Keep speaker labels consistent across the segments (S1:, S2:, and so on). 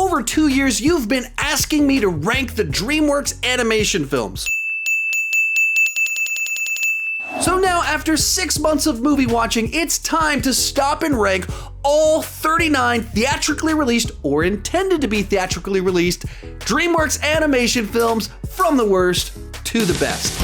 S1: over 2 years, you've been asking me to rank the Dreamworks animation films. So now, after 6 months of movie watching, it's time to stop and rank all 39 theatrically released or intended to be theatrically released Dreamworks animation films from the worst to the best.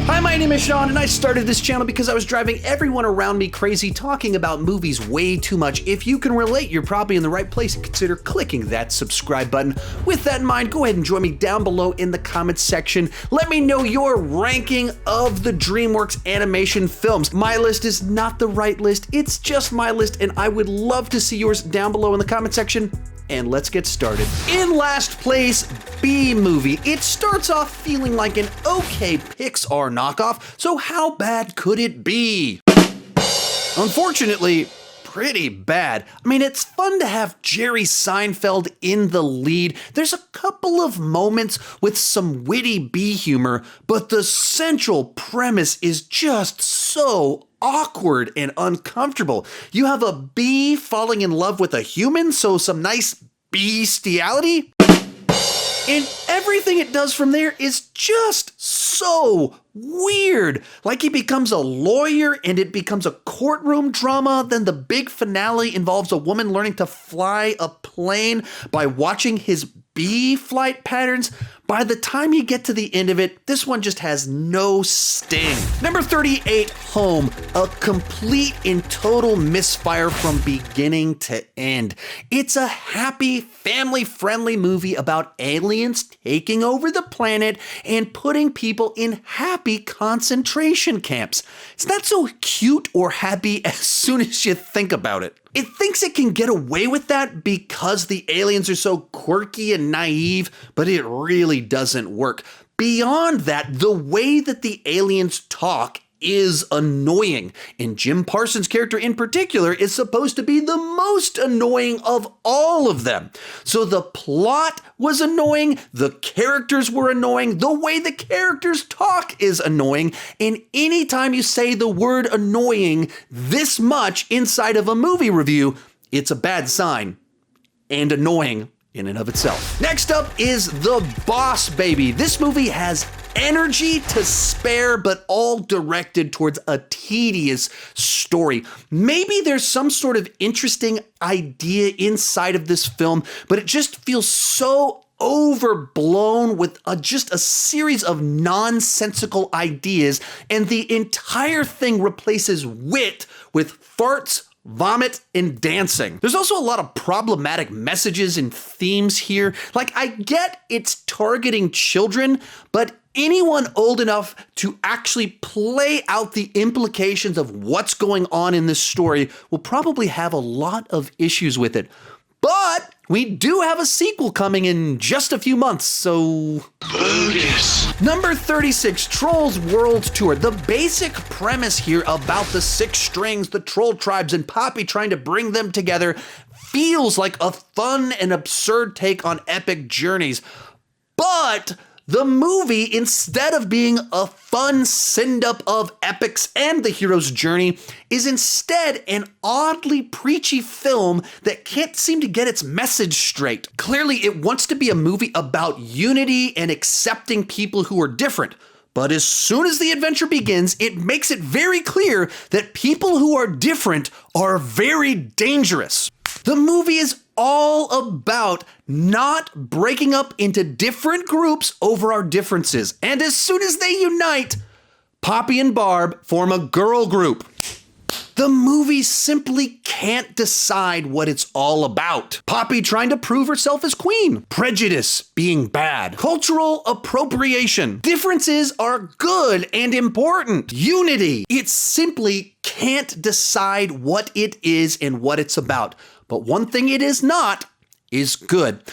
S1: Hi, my name is Sean, and I started this channel because I was driving everyone around me crazy talking about movies way too much. If you can relate, you're probably in the right place. Consider clicking that subscribe button. With that in mind, go ahead and join me down below in the comments section. Let me know your ranking of the Dreamworks animation films. My list is not the right list, it's just my list, and I would love to see yours down below in the comment section. And let's get started. In last place, B Movie. It starts off feeling like an okay Pixar knockoff, so how bad could it be? Unfortunately, pretty bad. I mean, it's fun to have Jerry Seinfeld in the lead. There's a couple of moments with some witty B humor, but the central premise is just so awkward and uncomfortable. You have a bee falling in love with a human, so some nice bestiality. And everything it does from there is just so weird. Like he becomes a lawyer and it becomes a courtroom drama. Then the big finale involves a woman learning to fly a plane by watching his bee flight patterns. By the time you get to the end of it, this one just has no sting. Number 38, Home. A complete and total misfire from beginning to end. It's a happy, family-friendly movie about aliens taking over the planet and putting people in happy concentration camps. It's not so cute or happy as soon as you think about it. It thinks it can get away with that because the aliens are so quirky and naive, but it really doesn't work. Beyond that, the way that the aliens talk is annoying, and Jim Parsons' character in particular is supposed to be the most annoying of all of them. So the plot was annoying, the characters were annoying, the way the characters talk is annoying, and anytime you say the word annoying this much inside of a movie review, it's a bad sign and annoying in and of itself. Next up is The Boss Baby. This movie has energy to spare, but all directed towards a tedious story. Maybe there's some sort of interesting idea inside of this film, but it just feels so overblown with just a series of nonsensical ideas, and the entire thing replaces wit with farts, vomit, and dancing. There's also a lot of problematic messages and themes here. Like, I get it's targeting children, but anyone old enough to actually play out the implications of what's going on in this story will probably have a lot of issues with it. But we do have a sequel coming in just a few months, so bogus. Number 36, Trolls World Tour. The basic premise here about the 6 strings, the troll tribes, and Poppy trying to bring them together feels like a fun and absurd take on epic journeys. But the movie, instead of being a fun send-up of epics and the hero's journey, is instead an oddly preachy film that can't seem to get its message straight. Clearly, it wants to be a movie about unity and accepting people who are different. But as soon as the adventure begins, it makes it very clear that people who are different are very dangerous. The movie is all about not breaking up into different groups over our differences. And as soon as they unite, Poppy and Barb form a girl group. The movie simply can't decide what it's all about. Poppy trying to prove herself as queen. Prejudice being bad. Cultural appropriation. Differences are good and important. Unity. It simply can't decide what it is and what it's about. But one thing it is not is good.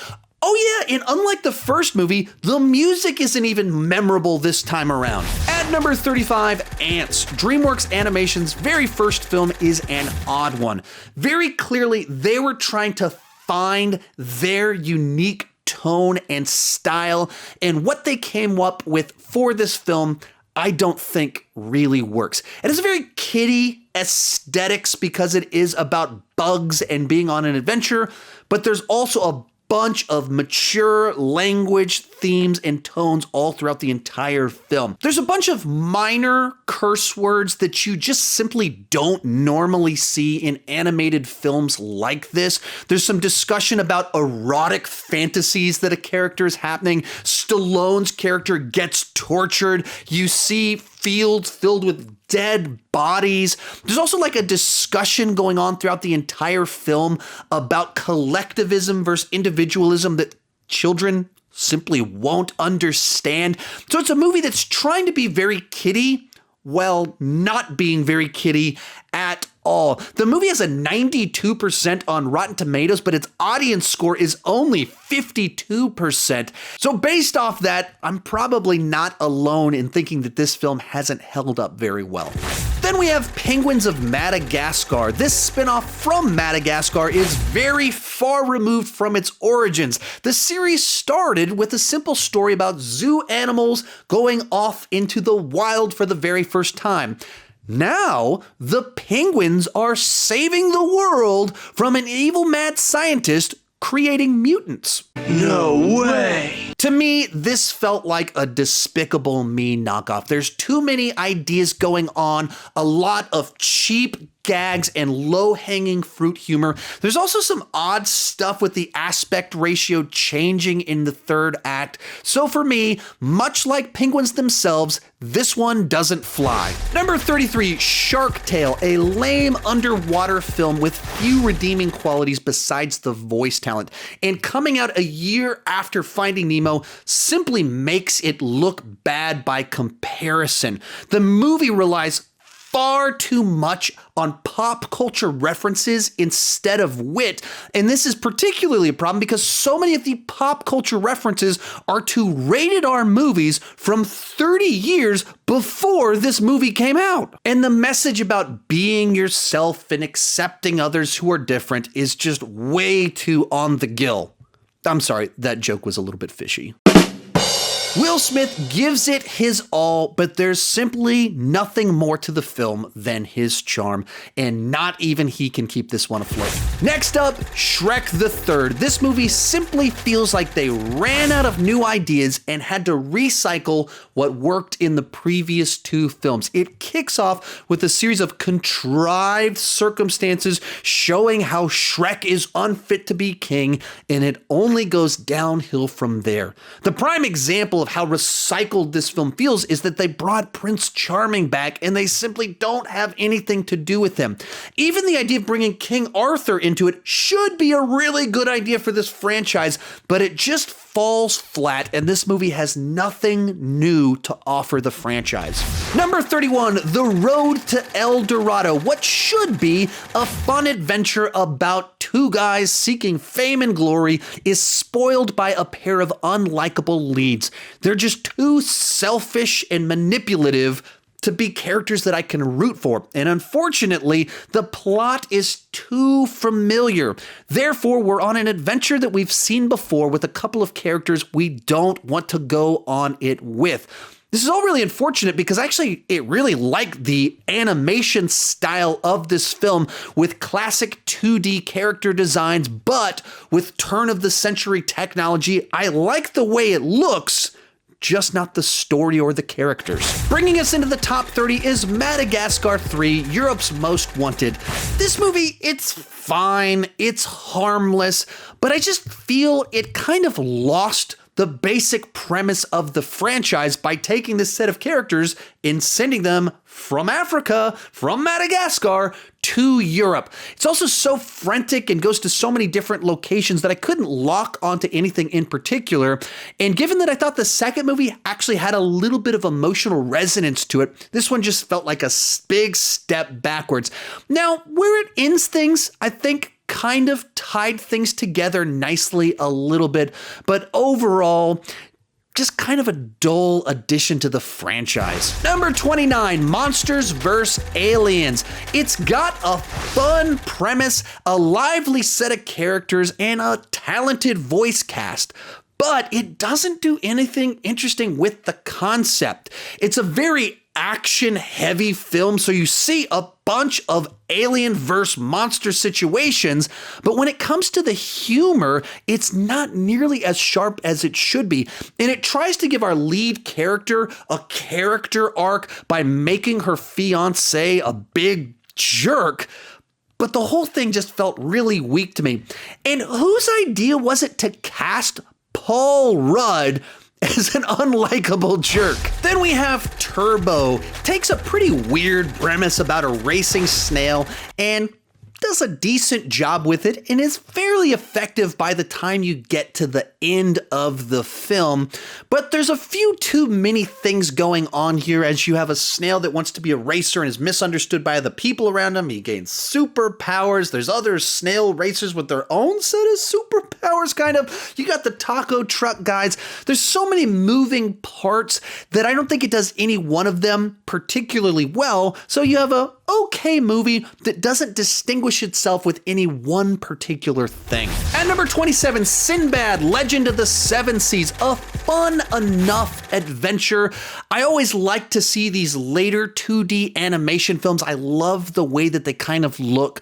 S1: Oh yeah, and unlike the first movie, the music isn't even memorable this time around. At number 35, Antz. Dreamworks Animation's very first film is an odd one. Very clearly, they were trying to find their unique tone and style, and what they came up with for this film, I don't think really works. It has a very kiddie aesthetics because it is about bugs and being on an adventure, but there's also a bunch of mature language, themes, and tones all throughout the entire film. There's a bunch of minor curse words that you just simply don't normally see in animated films like this. There's some discussion about erotic fantasies that a character is happening. Stallone's character gets tortured. You see fields filled with dead bodies. There's also like a discussion going on throughout the entire film about collectivism versus individualism that children simply won't understand. So it's a movie that's trying to be very kiddie while not being very kiddie at all. The movie has a 92% on Rotten Tomatoes, but its audience score is only 52%. So based off that, I'm probably not alone in thinking that this film hasn't held up very well. Then we have Penguins of Madagascar. This spin-off from Madagascar is very far removed from its origins. The series started with a simple story about zoo animals going off into the wild for the very first time. Now, the penguins are saving the world from an evil mad scientist creating mutants.
S2: No way!
S1: To me, this felt like a Despicable Me knockoff. There's too many ideas going on, a lot of cheap gags and low-hanging fruit humor. There's also some odd stuff with the aspect ratio changing in the third act. So for me, much like penguins themselves, this one doesn't fly. Number 33, Shark Tale, a lame underwater film with few redeeming qualities besides the voice talent. And coming out a year after Finding Nemo simply makes it look bad by comparison. The movie relies far too much on pop culture references instead of wit. And this is particularly a problem because so many of the pop culture references are to rated R movies from 30 years before this movie came out. And the message about being yourself and accepting others who are different is just way too on the gill. I'm sorry, that joke was a little bit fishy. Will Smith gives it his all, but there's simply nothing more to the film than his charm, and not even he can keep this one afloat. Next up, Shrek the Third. This movie simply feels like they ran out of new ideas and had to recycle what worked in the previous two films. It kicks off with a series of contrived circumstances showing how Shrek is unfit to be king, and it only goes downhill from there. The prime example of how recycled this film feels is that they brought Prince Charming back and they simply don't have anything to do with him. Even the idea of bringing King Arthur into it should be a really good idea for this franchise, but it just falls flat and this movie has nothing new to offer the franchise. Number 31, The Road to El Dorado. What should be a fun adventure about two guys seeking fame and glory is spoiled by a pair of unlikable leads. They're just too selfish and manipulative to be characters that I can root for. And unfortunately, the plot is too familiar. Therefore, we're on an adventure that we've seen before with a couple of characters we don't want to go on it with. This is all really unfortunate because actually it really like the animation style of this film with classic 2D character designs, but with turn of the century technology. I like the way it looks, just not the story or the characters. Bringing us into the top 30 is Madagascar 3, Europe's Most Wanted. This movie, it's fine, it's harmless, but I just feel it kind of lost the basic premise of the franchise by taking this set of characters and sending them from Africa, from Madagascar, to Europe. It's also so frantic and goes to so many different locations that I couldn't lock onto anything in particular. And given that I thought the second movie actually had a little bit of emotional resonance to it, this one just felt like a big step backwards. Now, where it ends things, I think kind of tied things together nicely a little bit, but overall, just kind of a dull addition to the franchise. Number 29, Monsters vs. Aliens. It's got a fun premise, a lively set of characters, and a talented voice cast, but it doesn't do anything interesting with the concept. It's a very action-heavy film, so you see a bunch of alien verse monster situations, but when it comes to the humor, it's not nearly as sharp as it should be. And it tries to give our lead character a character arc by making her fiancé a big jerk, but the whole thing just felt really weak to me. And whose idea was it to cast Paul Rudd as an unlikable jerk? Then we have Turbo. Takes a pretty weird premise about a racing snail and does a decent job with it and is fairly effective by the time you get to the end of the film. But there's a few too many things going on here, as you have a snail that wants to be a racer and is misunderstood by the people around him. He gains superpowers. There's other snail racers with their own set of superpowers, kind of. You got the taco truck guys. There's so many moving parts that I don't think it does any one of them particularly well. So you have a okay movie that doesn't distinguish itself with any one particular thing. At number 27, Sinbad, Legend of the Seven Seas, a fun enough adventure. I always like to see these later 2D animation films. I love the way that they kind of look,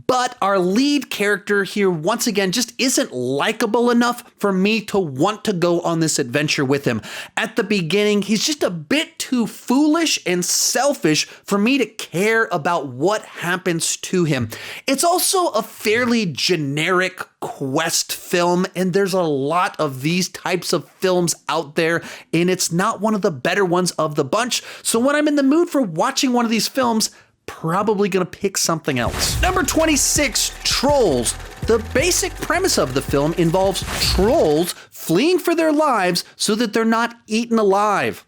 S1: but our lead character here, once again, just isn't likable enough for me to want to go on this adventure with him. At the beginning, he's just a bit too foolish and selfish for me to care about what happens to him. It's also a fairly generic quest film, and there's a lot of these types of films out there, and it's not one of the better ones of the bunch. So when I'm in the mood for watching one of these films, probably gonna pick something else. Number 26, Trolls. The basic premise of the film involves trolls fleeing for their lives so that they're not eaten alive.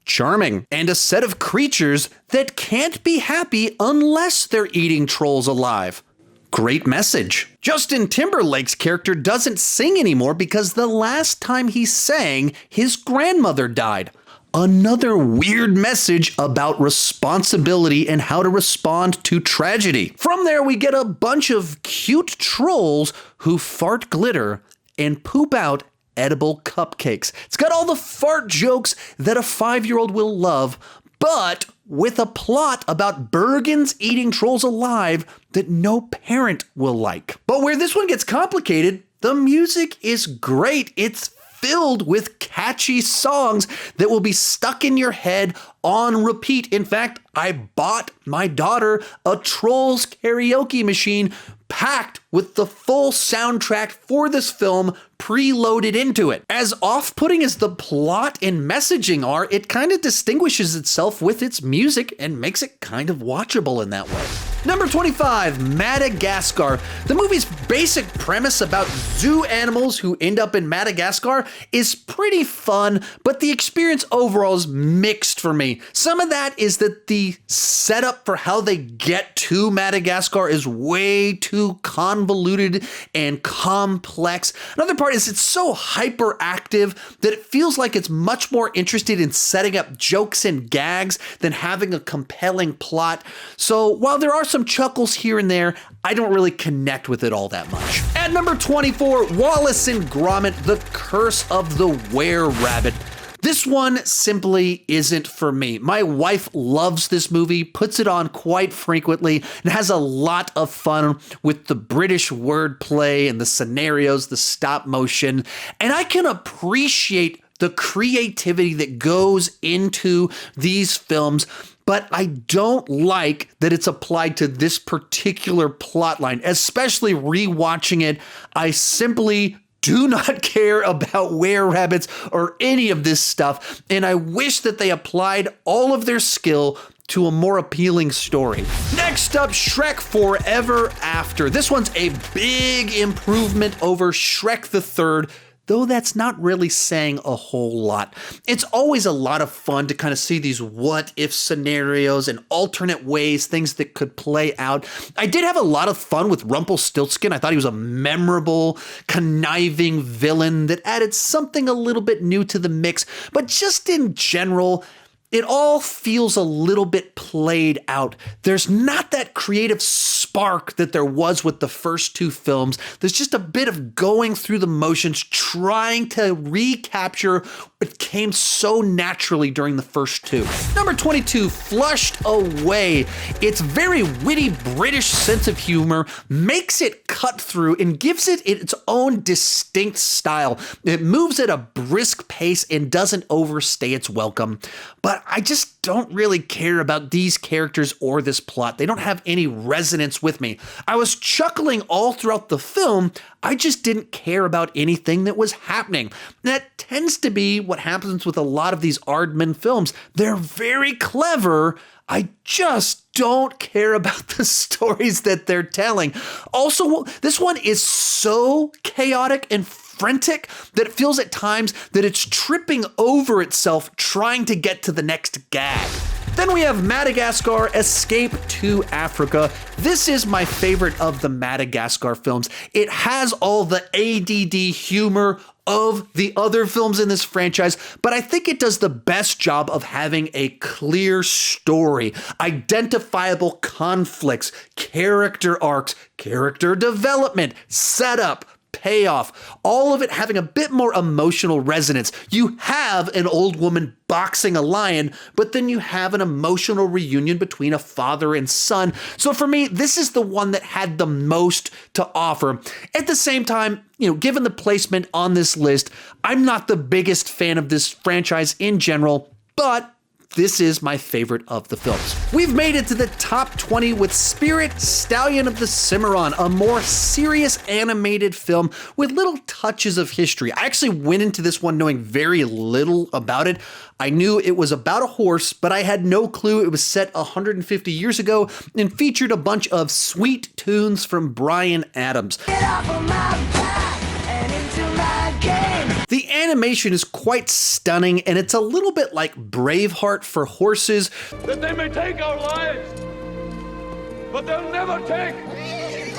S1: Charming. And a set of creatures that can't be happy unless they're eating trolls alive. Great message. Justin Timberlake's character doesn't sing anymore because the last time he sang, his grandmother died. Another weird message about responsibility and how to respond to tragedy. From there, we get a bunch of cute trolls who fart glitter and poop out edible cupcakes. It's got all the fart jokes that a 5-year-old will love, but with a plot about Bergens eating trolls alive that no parent will like. But where this one gets complicated, the music is great. It's filled with catchy songs that will be stuck in your head on repeat. In fact, I bought my daughter a Trolls karaoke machine packed with the full soundtrack for this film preloaded into it. As off-putting as the plot and messaging are, it kind of distinguishes itself with its music and makes it kind of watchable in that way. Number 25, Madagascar. The movie's basic premise about zoo animals who end up in Madagascar is pretty fun, but the experience overall is mixed for me. Some of that is that the setup for how they get to Madagascar is way too convoluted and complex. Another part is it's so hyperactive that it feels like it's much more interested in setting up jokes and gags than having a compelling plot. So while there are some chuckles here and there, I don't really connect with it all that much. At number 24, Wallace and Gromit, The Curse of the Were-Rabbit. This one simply isn't for me. My wife loves this movie, puts it on quite frequently, and has a lot of fun with the British wordplay and the scenarios, the stop motion, and I can appreciate the creativity that goes into these films, but I don't like that it's applied to this particular plot line, especially rewatching it. I simply do not care about were-rabbits or any of this stuff, and I wish that they applied all of their skill to a more appealing story. Next up, Shrek Forever After. This one's a big improvement over Shrek the Third, though that's not really saying a whole lot. It's always a lot of fun to kind of see these what-if scenarios and alternate ways, things that could play out. I did have a lot of fun with Rumpelstiltskin. I thought he was a memorable, conniving villain that added something a little bit new to the mix, but just in general, it all feels a little bit played out. There's not that creative spark that there was with the first two films. There's just a bit of going through the motions, trying to recapture what came so naturally during the first two. Number 22, Flushed Away. Its very witty British sense of humor makes it cut through and gives it its own distinct style. It moves at a brisk pace and doesn't overstay its welcome. But I just don't really care about these characters or this plot. They don't have any resonance with me. I was chuckling all throughout the film. I just didn't care about anything that was happening. That tends to be what happens with a lot of these Aardman films. They're very clever. I just don't care about the stories that they're telling. Also, this one is so chaotic and frantic that it feels at times that it's tripping over itself trying to get to the next gag. Then we have Madagascar, Escape to Africa. This is my favorite of the Madagascar films. It has all the ADD humor of the other films in this franchise, but I think it does the best job of having a clear story, identifiable conflicts, character arcs, character development, setup, payoff, all of it having a bit more emotional resonance. You have an old woman boxing a lion, but then you have an emotional reunion between a father and son. So for me, this is the one that had the most to offer. At the same time, given the placement on this list, I'm not the biggest fan of this franchise in general, but this is my favorite of the films. We've made it to the top 20 with Spirit, Stallion of the Cimarron, a more serious animated film with little touches of history. I actually went into this one knowing very little about it. I knew it was about a horse, but I had no clue it was set 150 years ago and featured a bunch of sweet tunes from Bryan Adams. Get off of my back and into my game. The animation is quite stunning, and it's a little bit like Braveheart for horses.
S3: That they may take our lives, but they'll never take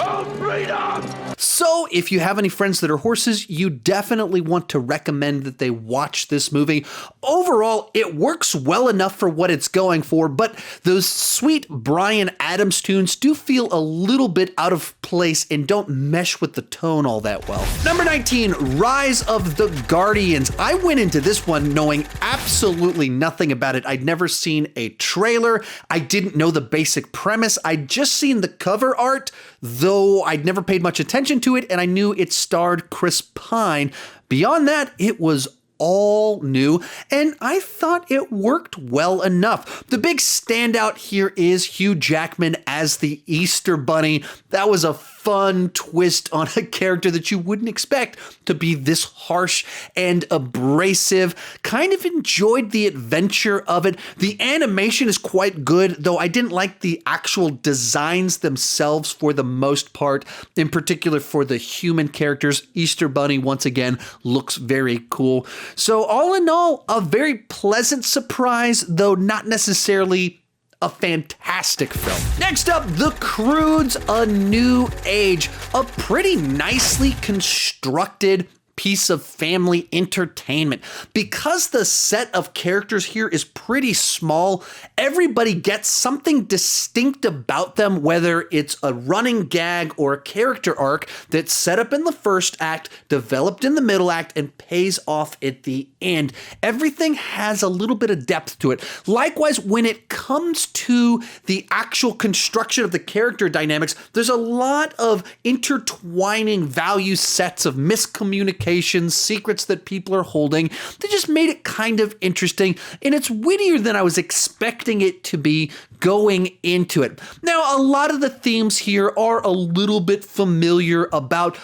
S3: our freedom!
S1: So if you have any friends that are horses, you definitely want to recommend that they watch this movie. Overall, it works well enough for what it's going for, but those sweet Bryan Adams tunes do feel a little bit out of place and don't mesh with the tone all that well. Number 19, Rise of the Guardians. I went into this one knowing absolutely nothing about it. I'd never seen a trailer. I didn't know the basic premise. I'd just seen the cover art, though I'd never paid much attention to it, and I knew it starred Chris Pine. Beyond that, it was all new, and I thought it worked well enough. The big standout here is Hugh Jackman as the Easter Bunny. That was a fun twist on a character that you wouldn't expect to be this harsh and abrasive. Kind of enjoyed the adventure of it. The animation is quite good, though I didn't like the actual designs themselves for the most part, in particular for the human characters. Easter Bunny, once again, looks very cool. So all in all, a very pleasant surprise, though not necessarily a fantastic film. Next up, The Croods, A New Age, a pretty nicely constructed piece of family entertainment. Because the set of characters here is pretty small, everybody gets something distinct about them, whether it's a running gag or a character arc that's set up in the first act, developed in the middle act, and pays off at the end. Everything has a little bit of depth to it. Likewise, when it comes to the actual construction of the character dynamics, there's a lot of intertwining value sets of miscommunication, secrets that people are holding. They just made it kind of interesting, and it's wittier than I was expecting it to be going into it. Now, a lot of the themes here are a little bit familiar about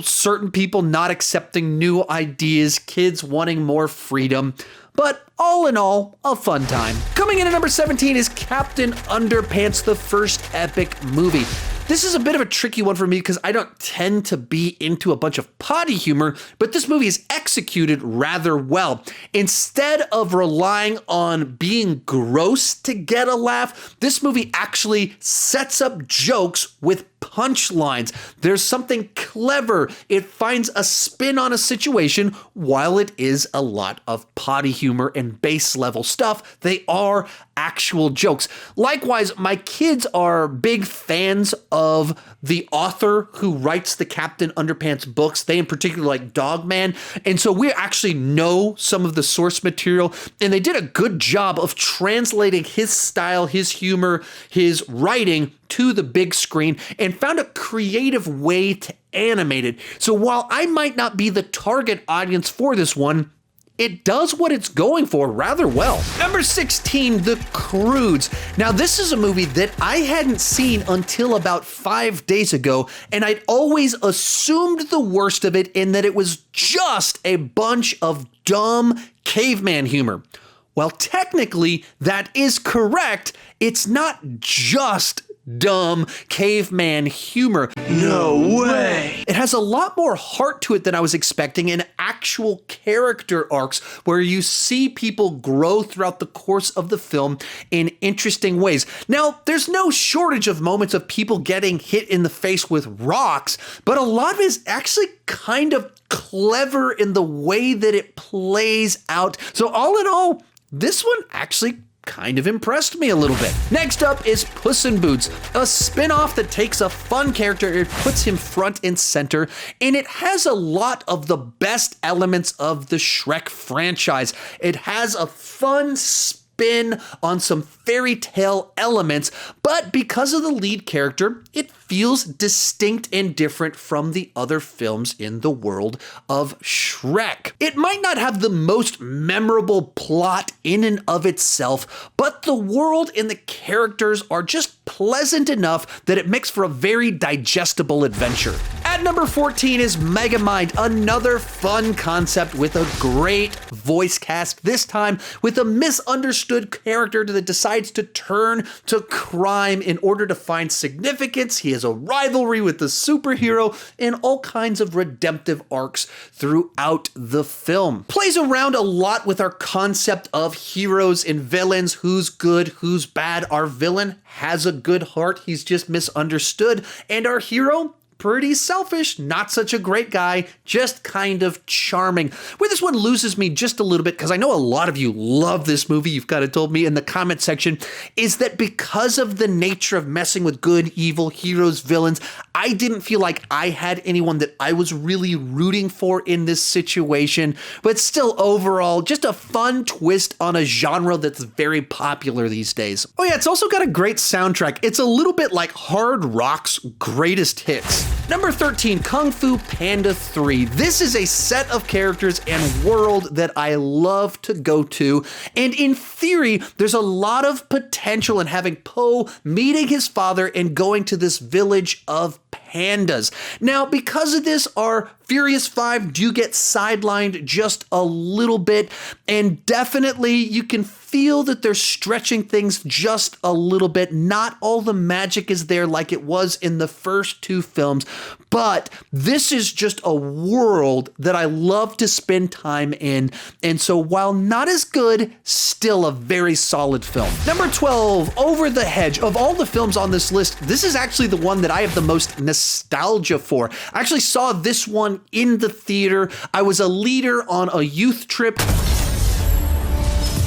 S1: certain people not accepting new ideas, kids wanting more freedom. But all in all, a fun time. Coming in at number 17 is Captain Underpants, the first epic movie. This is a bit of a tricky one for me because I don't tend to be into a bunch of potty humor, but this movie is executed rather well. Instead of relying on being gross to get a laugh, this movie actually sets up jokes with punchlines. There's something clever. It finds a spin on a situation while it is a lot of potty humor and and base level stuff. They are actual jokes. Likewise, my kids are big fans of the author who writes the Captain Underpants books. They in particular like Dogman. And so we actually know some of the source material, and they did a good job of translating his style, his humor, his writing to the big screen and found a creative way to animate it. So while I might not be the target audience for this one, it does what it's going for rather well. Number 16, The Croods. Now, this is a movie that I hadn't seen until about 5 days ago, and I'd always assumed the worst of it in that it was just a bunch of dumb caveman humor. Well, technically, that is correct. It's not just dumb caveman humor.
S2: No way.
S1: It has a lot more heart to it than I was expecting, and actual character arcs where you see people grow throughout the course of the film in interesting ways. Now, there's no shortage of moments of people getting hit in the face with rocks, but a lot of it is actually kind of clever in the way that it plays out. So all in all, this one actually kind of impressed me a little bit. Next up is Puss in Boots, a spin-off that takes a fun character and puts him front and center, and it has a lot of the best elements of the Shrek franchise. It has a fun spin on some fairy tale elements, but because of the lead character, it feels distinct and different from the other films in the world of Shrek. It might not have the most memorable plot in and of itself, but the world and the characters are just pleasant enough that it makes for a very digestible adventure. At number 14 is Megamind, another fun concept with a great voice cast, this time with a misunderstood character that decides to turn to crime in order to find significance. He has a rivalry with the superhero and all kinds of redemptive arcs throughout the film. Plays around a lot with our concept of heroes and villains, who's good, who's bad. Our villain has a good heart, he's just misunderstood, and our hero, pretty selfish, not such a great guy, just kind of charming. Where this one loses me just a little bit, because I know a lot of you love this movie, you've kind of told me in the comment section, is that because of the nature of messing with good, evil, heroes, villains, I didn't feel like I had anyone that I was really rooting for in this situation, but still overall, just a fun twist on a genre that's very popular these days. Oh yeah, it's also got a great soundtrack. It's a little bit like Hard Rock's greatest hits. Number 13, Kung Fu Panda 3. This is a set of characters and world that I love to go to, and in theory, there's a lot of potential in having Po meeting his father and going to this village of pandas. Now, because of this, our Furious 5 do get sidelined just a little bit, and definitely you can feel that they're stretching things just a little bit. Not all the magic is there like it was in the first two films, but this is just a world that I love to spend time in, and so while not as good, still a very solid film. Number 12, Over the Hedge. Of all the films on this list, this is actually the one that I have the most nostalgia for. I actually saw this one in the theater. I was a leader on a youth trip.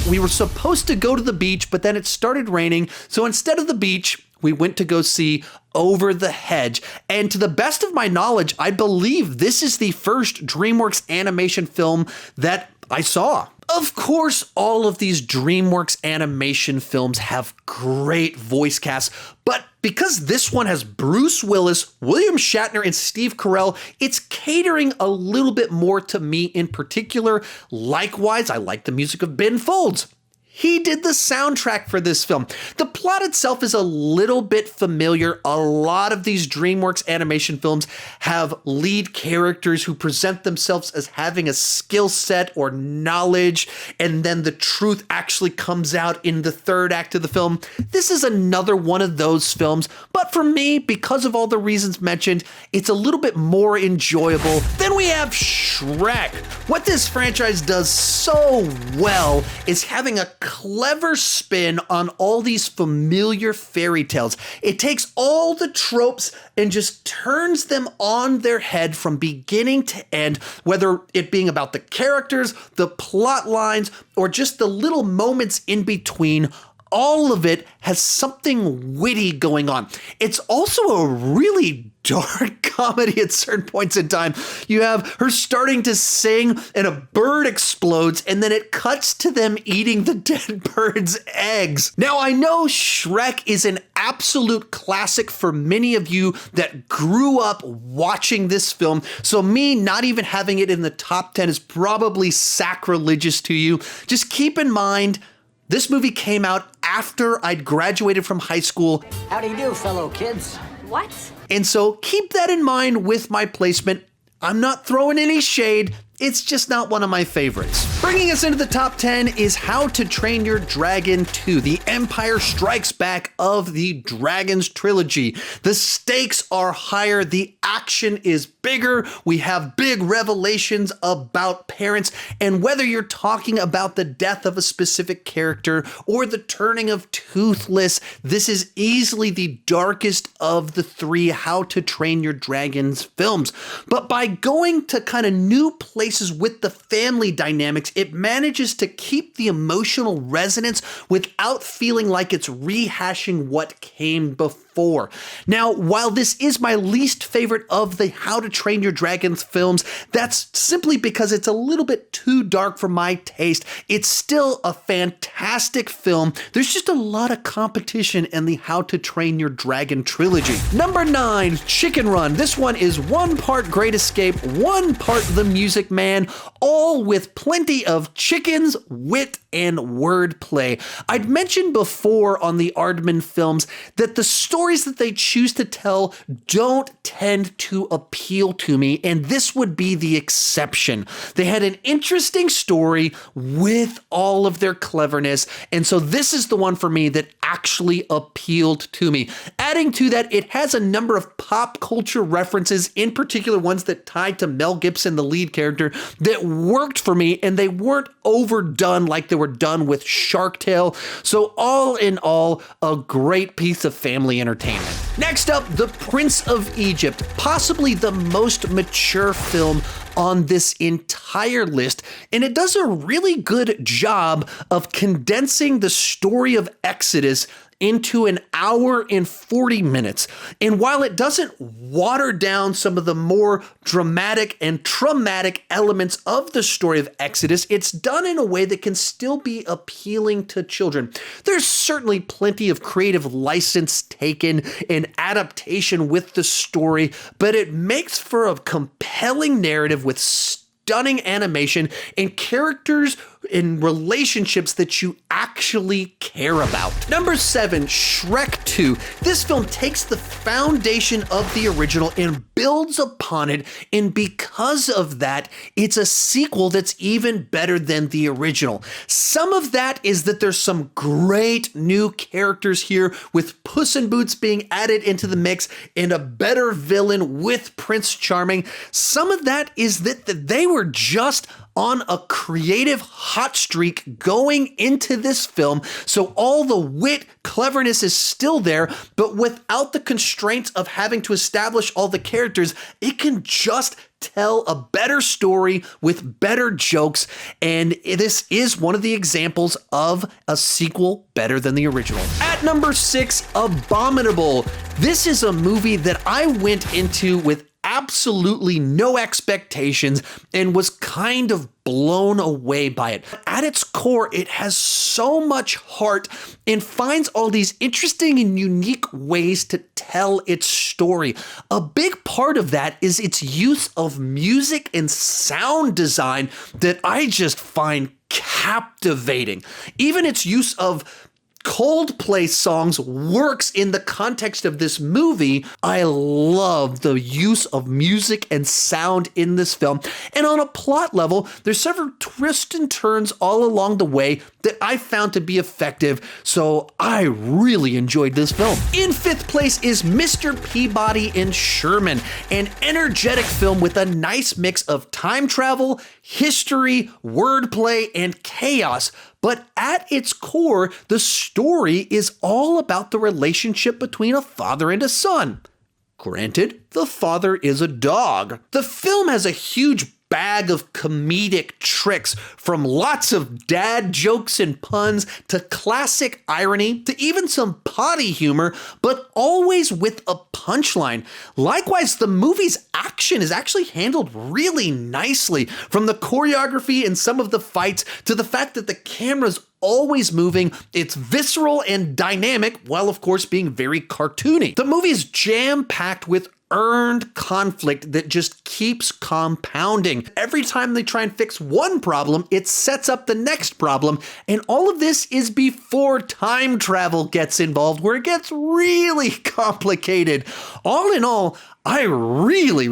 S1: We were supposed to go to the beach, but then it started raining. So instead of the beach, we went to go see Over the Hedge. And to the best of my knowledge, I believe this is the first DreamWorks Animation film that I saw. Of course, all of these DreamWorks Animation films have great voice casts, but because this one has Bruce Willis, William Shatner, and Steve Carell, it's catering a little bit more to me in particular. Likewise, I like the music of Ben Folds. He did the soundtrack for this film. The plot itself is a little bit familiar. A lot of these DreamWorks Animation films have lead characters who present themselves as having a skill set or knowledge, and then the truth actually comes out in the third act of the film. This is another one of those films, but for me, because of all the reasons mentioned, it's a little bit more enjoyable. Then we have Shrek. What this franchise does so well is having a clever spin on all these familiar fairy tales. It takes all the tropes and just turns them on their head from beginning to end, whether it being about the characters, the plot lines, or just the little moments in between. All of it has something witty going on. It's also a really dark comedy at certain points in time. You have her starting to sing and a bird explodes and then it cuts to them eating the dead bird's eggs. Now I know Shrek is an absolute classic for many of you that grew up watching this film, so me not even having it in the top 10 is probably sacrilegious to you. Just keep in mind, this movie came out after I'd graduated from high school.
S4: How do you do, fellow kids?
S5: What?
S1: And so keep that in mind with my placement. I'm not throwing any shade. It's just not one of my favorites. Bringing us into the top 10 is How to Train Your Dragon 2, the Empire Strikes Back of the Dragons trilogy. The stakes are higher, the action is bigger, we have big revelations about parents, and whether you're talking about the death of a specific character or the turning of Toothless, this is easily the darkest of the three How to Train Your Dragons films. But by going to kind of new places with the family dynamics, it manages to keep the emotional resonance without feeling like it's rehashing what came before. Now, while this is my least favorite of the How to Train Your Dragons films, that's simply because it's a little bit too dark for my taste. It's still a fantastic film. There's just a lot of competition in the How to Train Your Dragon trilogy. Number 9, Chicken Run. This one is 1 part Great Escape, 1 part The Music Man, all with plenty of chickens, wit, and wordplay. I'd mentioned before on the Aardman films that the stories that they choose to tell don't tend to appeal to me, and this would be the exception. They had an interesting story with all of their cleverness, and so this is the one for me that actually appealed to me. Adding to that, it has a number of pop culture references, in particular ones that tied to Mel Gibson, the lead character, that worked for me, and they weren't overdone like they were done with Shark Tale. So all in all, a great piece of family entertainment. Next up, The Prince of Egypt, possibly the most mature film on this entire list, and it does a really good job of condensing the story of Exodus into an hour and 40 minutes. And while it doesn't water down some of the more dramatic and traumatic elements of the story of Exodus, it's done in a way that can still be appealing to children. There's certainly plenty of creative license taken and adaptation with the story, but it makes for a compelling narrative with stunning animation and characters in relationships that you actually care about. Number 7, Shrek 2. This film takes the foundation of the original and builds upon it, and because of that, it's a sequel that's even better than the original. Some of that is that there's some great new characters here, with Puss in Boots being added into the mix and a better villain with Prince Charming. Some of that is that they were just on a creative hot streak going into this film, so all the wit, cleverness is still there, but without the constraints of having to establish all the characters, it can just tell a better story with better jokes, and this is one of the examples of a sequel better than the original. At number 6, Abominable. This is a movie that I went into with absolutely no expectations and was kind of blown away by it. At its core, it has so much heart and finds all these interesting and unique ways to tell its story. A big part of that is its use of music and sound design that I just find captivating. Even its use of Coldplay songs works in the context of this movie. I love the use of music and sound in this film. And on a plot level, there's several twists and turns all along the way that I found to be effective, so I really enjoyed this film. In 5th place is Mr. Peabody and Sherman, an energetic film with a nice mix of time travel, history, wordplay, and chaos, But at its core, the story is all about the relationship between a father and a son. Granted, the father is a dog. The film has a huge bag of comedic tricks, from lots of dad jokes and puns to classic irony to even some potty humor, but always with a punchline. Likewise, the movie's action is actually handled really nicely, from the choreography and some of the fights to the fact that the camera's always moving. It's visceral and dynamic, while of course being very cartoony. The movie is jam-packed with earned conflict that just keeps compounding. Every time they try and fix one problem, it sets up the next problem, and all of this is before time travel gets involved, where it gets really complicated. All in all, I really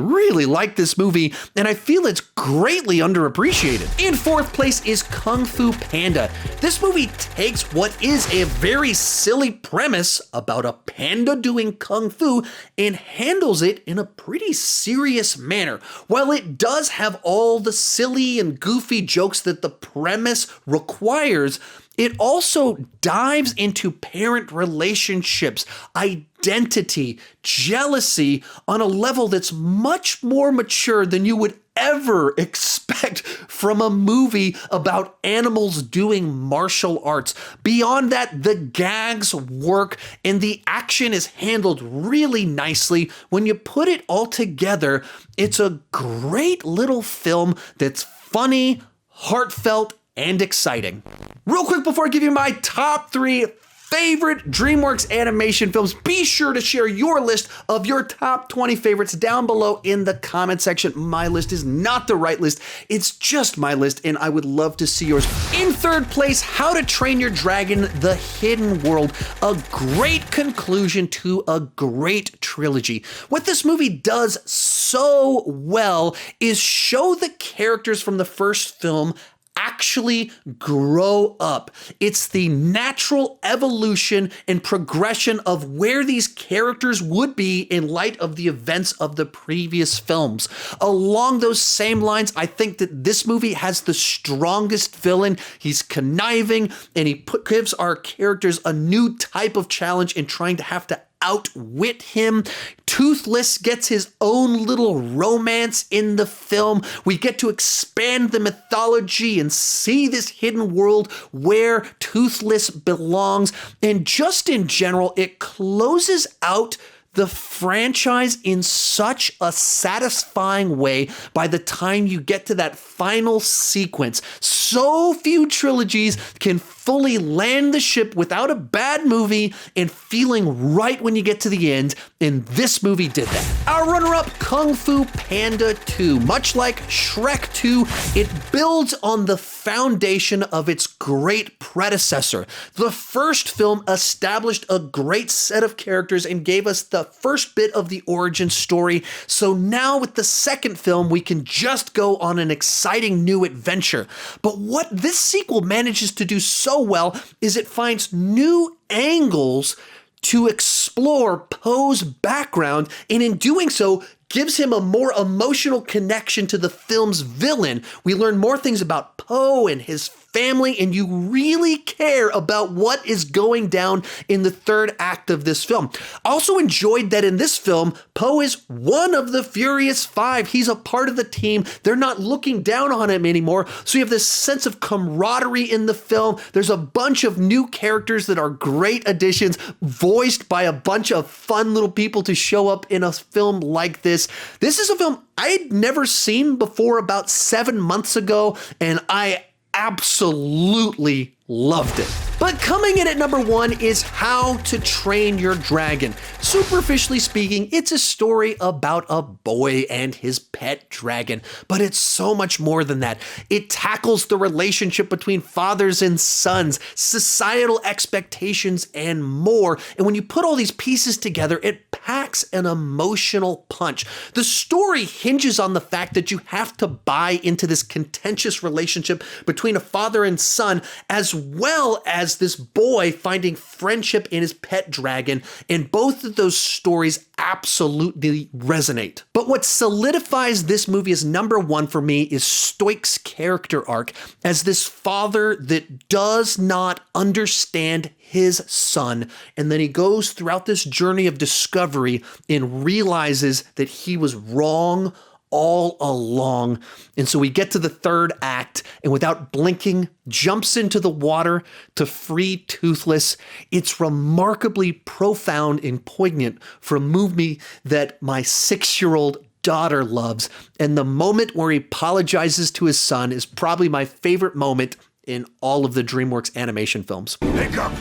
S1: like this movie, and I feel it's greatly underappreciated. In fourth place is Kung Fu Panda. This movie takes what is a very silly premise about a panda doing kung fu and handles it in a pretty serious manner. While it does have all the silly and goofy jokes that the premise requires, it also dives into parent relationships, identity, jealousy on a level that's much more mature than you would ever expect from a movie about animals doing martial arts. Beyond that, the gags work and the action is handled really nicely. When you put it all together, it's a great little film that's funny, heartfelt, and exciting. Real quick before I give you my top 3 favorite DreamWorks animation films, be sure to share your list of your top 20 favorites down below in the comment section. My list is not the right list, it's just my list, and I would love to see yours. In third place, How to Train Your Dragon: The Hidden World, a great conclusion to a great trilogy. What this movie does so well is show the characters from the first film actually grow up. It's the natural evolution and progression of where these characters would be in light of the events of the previous films. Along those same lines, I think that this movie has the strongest villain. He's conniving, and he gives our characters a new type of challenge in trying to have to outwit him. Toothless gets his own little romance in the film. We get to expand the mythology and see this hidden world where Toothless belongs. And just in general, it closes out the franchise in such a satisfying way by the time you get to that final sequence. So few trilogies can fully land the ship without a bad movie and feeling right when you get to the end, and this movie did that. Our runner-up, Kung Fu Panda 2. Much like Shrek 2, it builds on the foundation of its great predecessor. The first film established a great set of characters and gave us the first bit of the origin story, so now with the second film, we can just go on an exciting new adventure. But what this sequel manages to do so well is it finds new angles to explore Poe's background, and in doing so, gives him a more emotional connection to the film's villain. We learn more things about Poe and his family, and you really care about what is going down in the third act of this film. I also enjoyed that in this film, Poe is one of the Furious Five. He's a part of the team. They're not looking down on him anymore. So you have this sense of camaraderie in the film. There's a bunch of new characters that are great additions, voiced by a bunch of fun little people to show up in a film like this. This is a film I'd never seen before about 7 months ago, and I absolutely loved it. But coming in at number 1 is How to Train Your Dragon. Superficially speaking, it's a story about a boy and his pet dragon, but it's so much more than that. It tackles the relationship between fathers and sons, societal expectations, and more. And when you put all these pieces together, it packs an emotional punch. The story hinges on the fact that you have to buy into this contentious relationship between a father and son, as well as this boy finding friendship in his pet dragon, and both of those stories absolutely resonate. But But what solidifies this movie as number one for me is Stoich's character arc as this father that does not understand his son. And then he goes throughout this journey of discovery and realizes that he was wrong all along. And so we get to the third act and without blinking, jumps into the water to free Toothless. It's remarkably profound and poignant for a movie that my 6-year-old daughter loves. And the moment where he apologizes to his son is probably my favorite moment in all of the DreamWorks animation films.
S2: Pick up!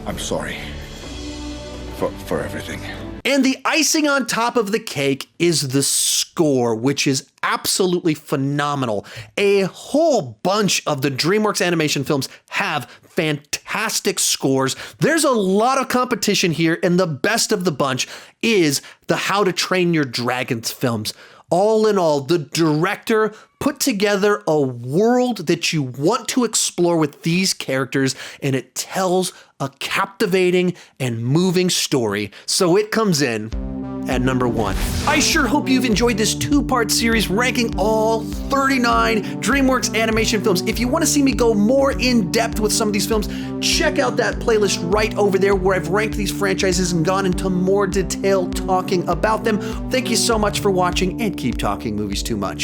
S2: I'm sorry for everything.
S1: And the icing on top of the cake is the score, which is absolutely phenomenal. A whole bunch of the DreamWorks animation films have fantastic scores. There's a lot of competition here, and the best of the bunch is the How to Train Your Dragons films. All in all, the director put together a world that you want to explore with these characters, and it tells a captivating and moving story. So it comes in at number one. I sure hope you've enjoyed this 2-part series ranking all 39 DreamWorks animation films. If you want to see me go more in depth with some of these films, check out that playlist right over there where I've ranked these franchises and gone into more detail talking about them. Thank you so much for watching, and keep talking movies too much.